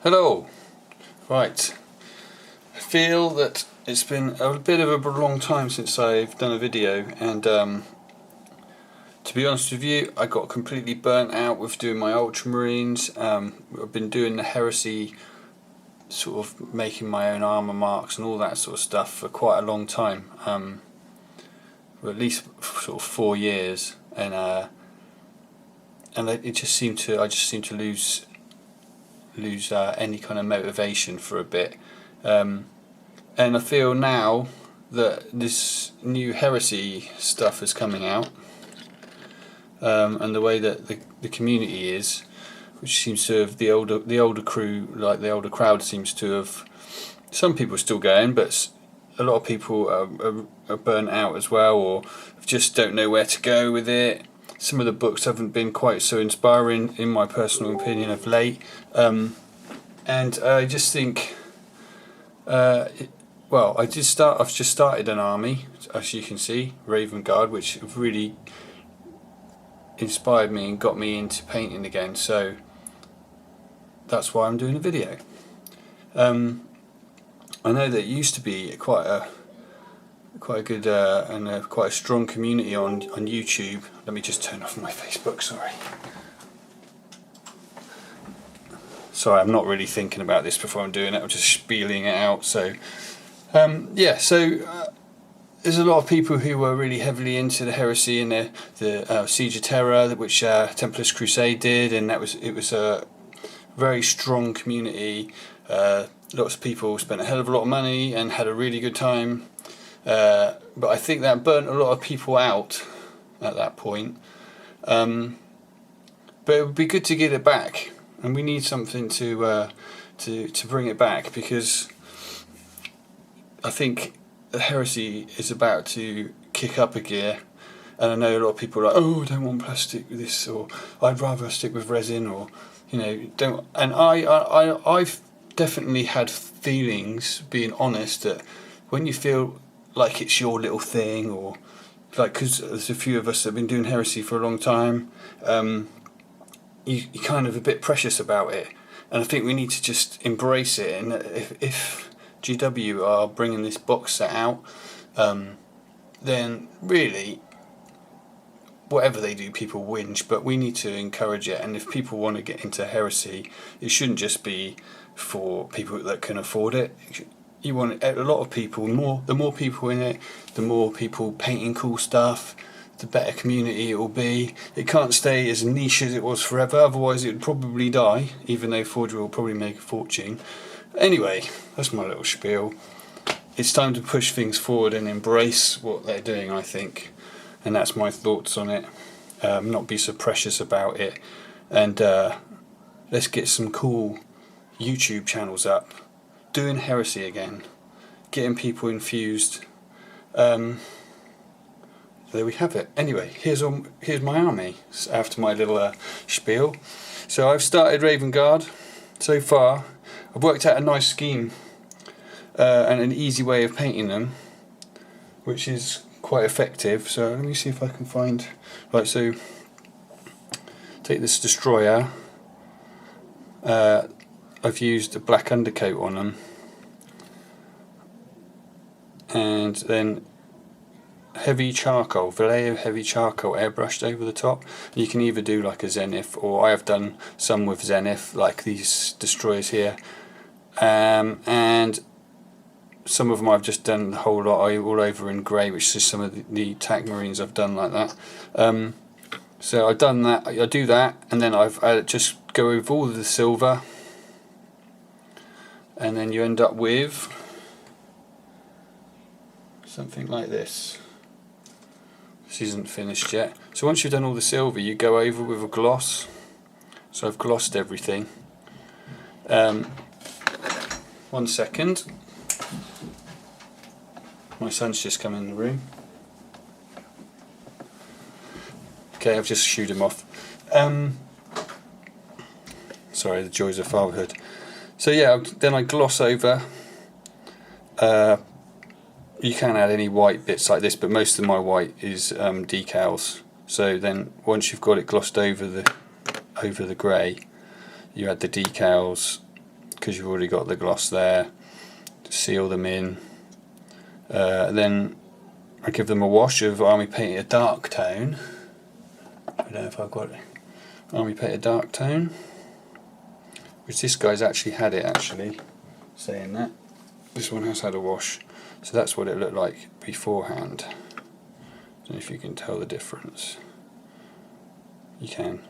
Hello. Right. I feel that it's been a bit of a long time since I've done a video, and to be honest with you, I got completely burnt out with doing my Ultramarines. I've been doing the Heresy, sort of making my own armour marks and all that sort of stuff for quite a long time. For at least sort of 4 years, and it just seemed to I just seemed to lose any kind of motivation for a bit, and I feel now that this new Heresy stuff is coming out, and the way that the community is, which seems to have the older crew, like the older crowd, seems to have, some people are still going, but a lot of people are burnt out as well, or just don't know where to go with it. Some of the books haven't been quite so inspiring, in my personal opinion, of late. And I just think, I've just started an army, as you can see, Raven Guard, which really inspired me and got me into painting again. So that's why I'm doing a video. I know that it used to be quite a good and quite a strong community on YouTube. Let me just turn off my Facebook. Sorry, I'm not really thinking about this before I'm doing it. I'm just spieling it out. So there's a lot of people who were really heavily into the Heresy and the Siege of Terror, which Templar's Crusade did, and it was a very strong community. Lots of people spent a hell of a lot of money and had a really good time. But I think that burnt a lot of people out at that point. But it would be good to get it back, and we need something to bring it back, because I think the Heresy is about to kick up a gear. And I know a lot of people are like, "Oh, I don't want plastic with this," or "I'd rather stick with resin," or don't. And I've definitely had feelings, being honest, that when you feel like it's your little thing, or like, because there's a few of us that have been doing Heresy for a long time, you're kind of a bit precious about it, and I think we need to just embrace it. And if GW are bringing this box set out, then really, whatever they do, people whinge, but we need to encourage it. And if people want to get into Heresy, it shouldn't just be for people that can afford it. You want a lot of people. The more people in it, the more people painting cool stuff, the better community it will be. It can't stay as niche as it was forever, otherwise it would probably die, even though Forgery will probably make a fortune. Anyway, that's my little spiel. It's time to push things forward and embrace what they're doing, I think. And that's my thoughts on it. Not be so precious about it. And let's get some cool YouTube channels up, doing Heresy again, getting people infused. There we have it. Anyway, here's my army after my little spiel. So I've started Raven Guard. So far, I've worked out a nice scheme and an easy way of painting them, which is quite effective. So let me see if I can find. Right, so take this destroyer. I've used a black undercoat on them, and then heavy charcoal, Vallejo heavy charcoal airbrushed over the top. You can either do like a Zenith, or I have done some with Zenith, like these destroyers here, and some of them I've just done the whole lot all over in grey, which is some of the TAC Marines I've done like that. So I've done that. I do that, and then I just go over all of the silver, and then you end up with something like this. This isn't finished yet. So once you've done all the silver, you go over with a gloss. So I've glossed everything. 1 second. My son's just come in the room. Okay, I've just shooed him off. Sorry, the joys of fatherhood. So yeah, then I gloss over. You can add any white bits like this, but most of my white is decals. So then once you've got it glossed over the grey, you add the decals, because you've already got the gloss there. Seal them in. Then I give them a wash of Army Painted Dark Tone. I don't know if I've got it. Army Painted Dark Tone, which this guy's actually had it, actually, saying that. This one has had a wash. So that's what it looked like beforehand. Don't know if you can tell the difference. You can.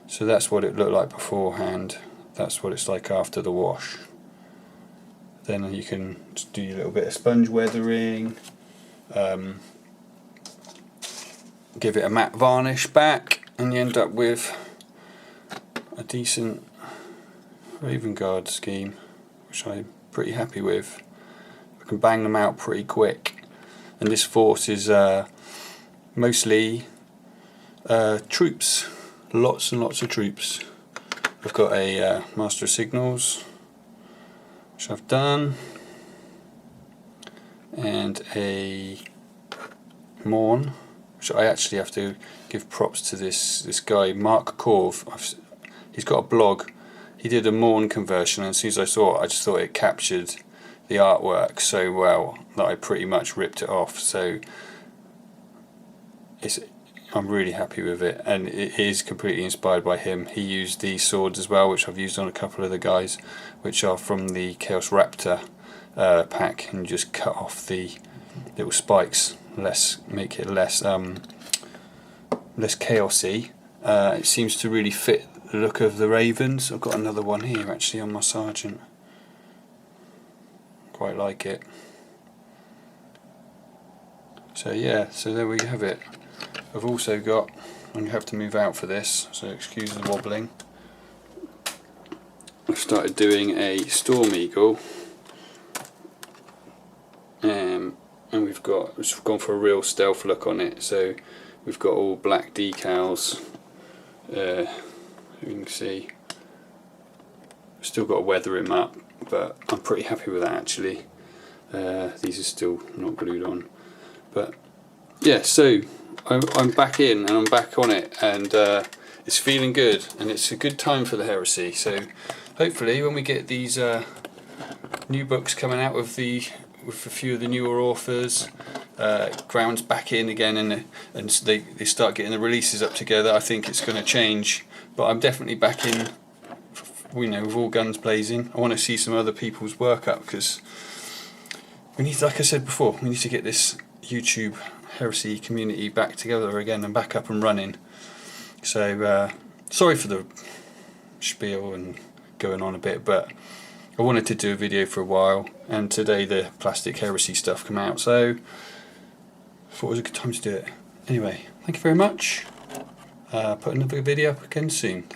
So that's what it looked like beforehand. That's what it's like after the wash. Then you can just do your little bit of sponge weathering. Give it a matte varnish back, and you end up with a decent Raven Guard scheme, which I'm pretty happy with. I can bang them out pretty quick, and this force is mostly troops, lots and lots of troops. I've got a Master of Signals, which I've done, and a Morn, which I actually have to give props to this guy, Mark Corv. He's got a blog. He did a Morn conversion, and as soon as I saw it, I just thought it captured the artwork so well that I pretty much ripped it off. So I'm really happy with it, and it is completely inspired by him. He used these swords as well, which I've used on a couple of the guys, which are from the Chaos Raptor pack, and just cut off the little spikes, make it less chaosy. It seems to really fit the look of the Ravens. I've got another one here actually on my Sergeant. Quite like it. So yeah, so there we have it. I've also got, I'm going to have to move out for this, so excuse the wobbling. I've started doing a Storm Eagle, and we've gone for a real stealth look on it. So we've got all black decals. You can see I've still got to weather him up, but I'm pretty happy with that actually. These are still not glued on, but yeah, so I'm back in and I'm back on it, and it's feeling good, and it's a good time for the Heresy. So hopefully when we get these new books coming out with a few of the newer authors, Ground's back in again, and they start getting the releases up together, I think it's going to change. But I'm definitely back in, with all guns blazing. I want to see some other people's work up, because we need, like I said before, we need to get this YouTube Heresy community back together again and back up and running. So sorry for the spiel and going on a bit, but I wanted to do a video for a while, and today the Plastic Heresy stuff came out, so I thought it was a good time to do it. Anyway, thank you very much. Put another video up again soon. Thank you.